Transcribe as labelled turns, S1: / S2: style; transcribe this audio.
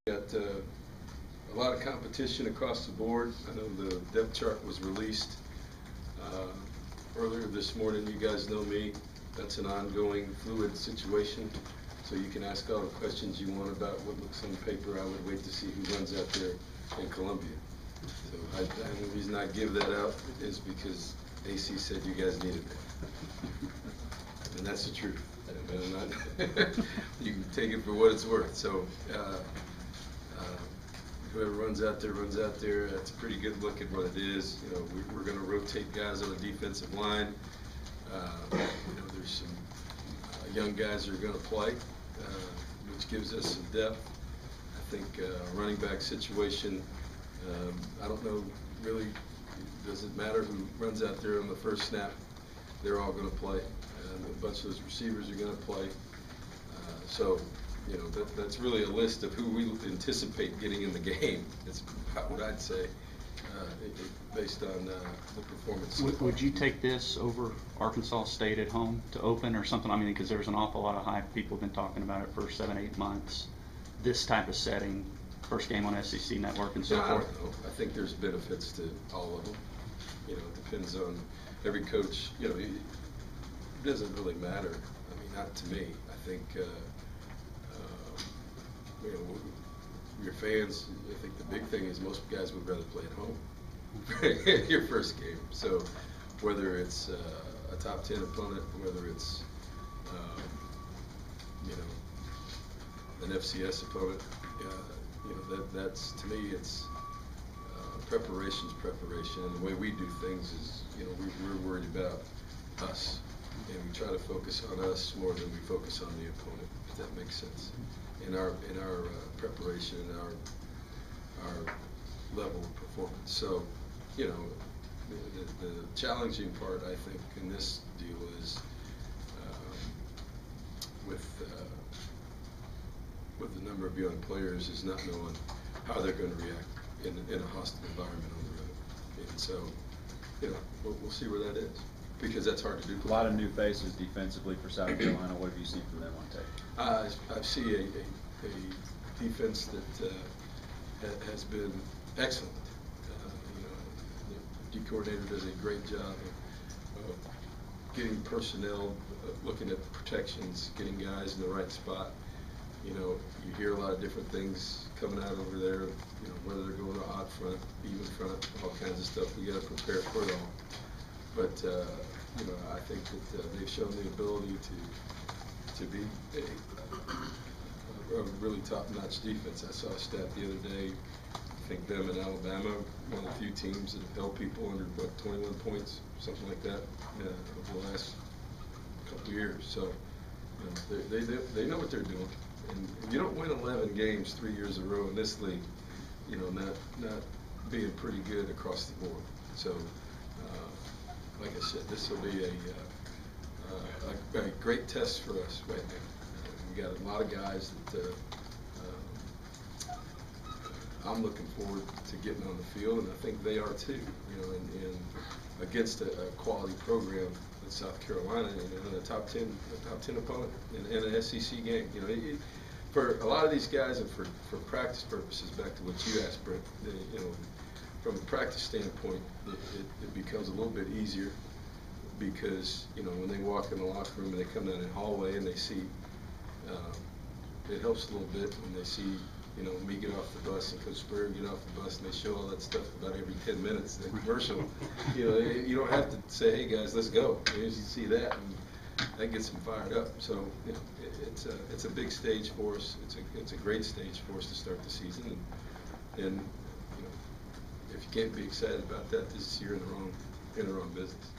S1: Got a lot of competition across the board. I know the depth chart was released earlier this morning. You guys know me. That's an ongoing fluid situation. So you can ask all the questions you want about what looks on paper. I would wait to see who runs out there in Columbia. So the reason I give that out is because AC said you guys needed it. And that's the truth. You can take it for what it's worth. So whoever runs out there, that's a pretty good look at what it is. You know, we're going to rotate guys on the defensive line. You know, there's some young guys that are going to play, which gives us some depth. I think running back situation, I don't know really, does it matter who runs out there on the first snap? They're all going to play. A bunch of those receivers are going to play. So, you know, that's really a list of who we anticipate getting in the game. It's about what I'd say based on the performance.
S2: Would you take this over Arkansas State at home to open or something? I mean, because there's an awful lot of hype. People have been talking about it for 7-8 months. This type of setting, first game on SEC Network and so forth.
S1: I don't know. I think there's benefits to all of them. You know, it depends on every coach. You know, it doesn't really matter. I mean, not to me. I think you know, your fans, I think the big thing is most guys would rather play at home your first game. So whether it's a top 10 opponent, whether it's you know, an FCS opponent, you know, that's to me it's preparation's preparation. And the way we do things is, you know, we're worried about us, and we try to focus on us more than we focus on the opponent, if that makes sense. In our preparation, in our level of performance. So, you know, the challenging part, I think, in this deal is with the number of young players is not knowing how they're going to react in a hostile environment on the road. And so, you know, we'll see where that is, because that's hard to do.
S3: A lot of new faces defensively for South Carolina. What have you seen from them on tape?
S1: I see a defense that has been excellent. You know, the D coordinator does a great job of getting personnel, looking at protections, getting guys in the right spot. You know, you hear a lot of different things coming out over there. You know, whether they're going to odd front, even front, all kinds of stuff. We got to prepare for it all. But you know, I think that they've shown the ability to be a really top-notch defense. I saw a stat the other day. I think them and Alabama, one of the few teams that have held people under, what, 21 points, something like that, over the last couple of years. So, you know, they know what they're doing. And you don't win 11 games 3 years in a row in this league, you know, not being pretty good across the board. So, like I said, this will be a great test for us right now. We got a lot of guys that I'm looking forward to getting on the field, and I think they are too. You know, and against a quality program in South Carolina, and a top 10 opponent in an SEC game. You know, for a lot of these guys, and for practice purposes, back to what you asked, Brent. You know, from a practice standpoint, it becomes a little bit easier because, you know, when they walk in the locker room and they come down the hallway and they see, it helps a little bit when they see, you know, me get off the bus and Coach Spurrier get off the bus, and they show all that stuff about every 10 minutes, the commercial. You know, you don't have to say, hey guys, let's go. You just see that, and that gets them fired up. So, you know, it's a big stage for us. It's a great stage for us to start the season, and if you can't be excited about that, this is you're in the wrong business.